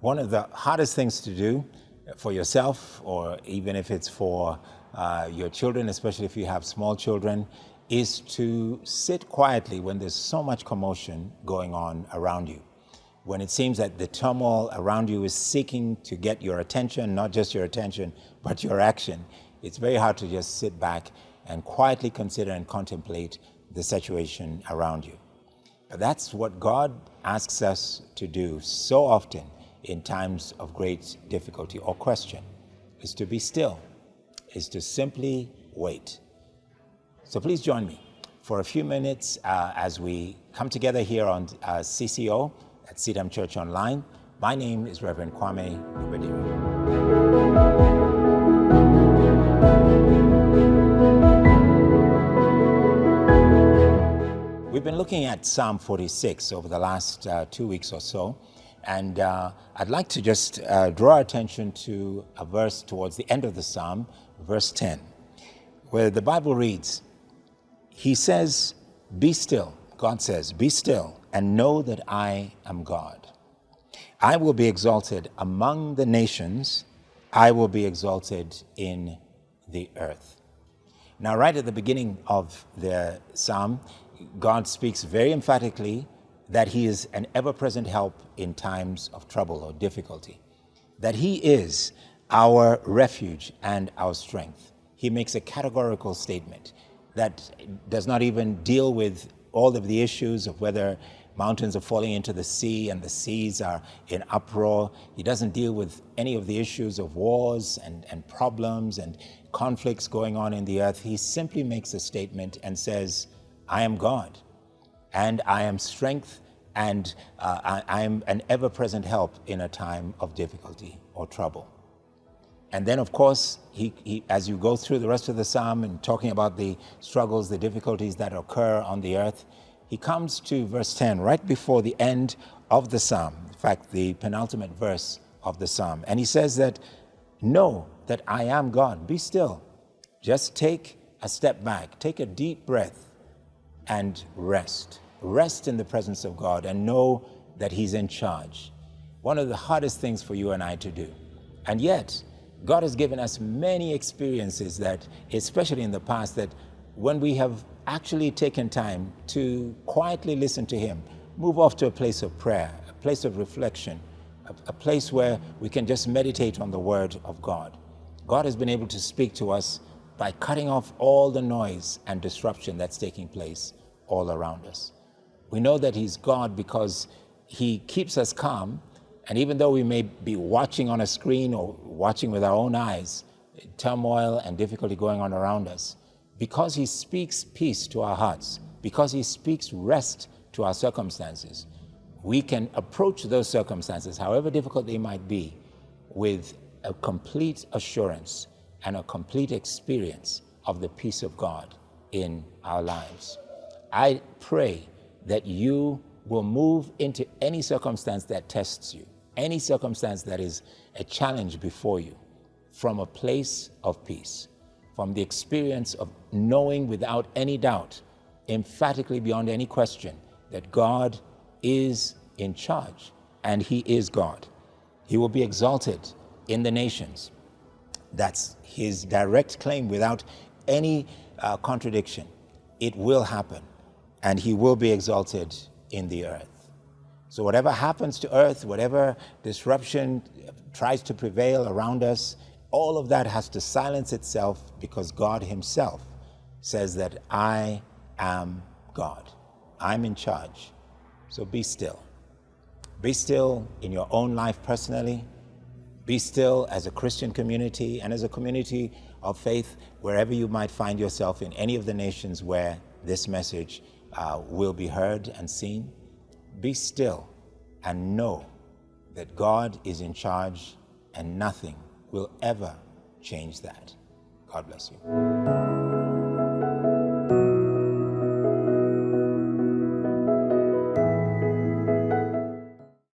One of the hardest things to do for yourself, or even if it's for your children, especially if you have small children, is to sit quietly when there's so much commotion going on around you. When it seems that the turmoil around you is seeking to get your attention, not just your attention, but your action, it's very hard to just sit back and quietly consider and contemplate the situation around you. But that's what God asks us to do so often in times of great difficulty or question, is to be still, is to simply wait. So please join me for a few minutes as we come together here on CCO at CITAM Church Online. My name is Rev Kwame Rubadiri. We've been looking at Psalm 46 over the last 2 weeks or so, and I'd like to just draw attention to a verse towards the end of the Psalm, verse 10, where the Bible reads, He says, "Be still," God says, "Be still and know that I am God. I will be exalted among the nations. I will be exalted in the earth." Now, right at the beginning of the Psalm, God speaks very emphatically that He is an ever-present help in times of trouble or difficulty, that He is our refuge and our strength. He makes a categorical statement that does not even deal with all of the issues of whether mountains are falling into the sea and the seas are in uproar. He doesn't deal with any of the issues of wars and problems and conflicts going on in the earth. He simply makes a statement and says, I am God, and I am strength, and I am an ever-present help in a time of difficulty or trouble. And then, of course, he, as you go through the rest of the psalm and talking about the struggles, the difficulties that occur on the earth, he comes to verse 10, right before the end of the psalm, in fact, the penultimate verse of the psalm. And he says that, know that I am God. Be still. Just take a step back, take a deep breath, and rest. Rest in the presence of God and know that He's in charge. One of the hardest things for you and I to do. And yet, God has given us many experiences that, especially in the past, that when we have actually taken time to quietly listen to Him, move off to a place of prayer, a place of reflection, a place where we can just meditate on the Word of God. God has been able to speak to us by cutting off all the noise and disruption that's taking place all around us. We know that He's God because He keeps us calm, and even though we may be watching on a screen or watching with our own eyes, turmoil and difficulty going on around us, because He speaks peace to our hearts, because He speaks rest to our circumstances, we can approach those circumstances, however difficult they might be, with a complete assurance and a complete experience of the peace of God in our lives. I pray that you will move into any circumstance that tests you, any circumstance that is a challenge before you, from a place of peace, from the experience of knowing without any doubt, emphatically beyond any question, that God is in charge and He is God. He will be exalted in the nations. That's His direct claim without any contradiction. It will happen, and He will be exalted in the earth. So whatever happens to earth, whatever disruption tries to prevail around us, all of that has to silence itself because God Himself says that I am God. I'm in charge. So be still. Be still in your own life personally. Be still as a Christian community and as a community of faith, wherever you might find yourself in any of the nations where this message will be heard and seen. Be still and know that God is in charge and nothing will ever change that. God bless you.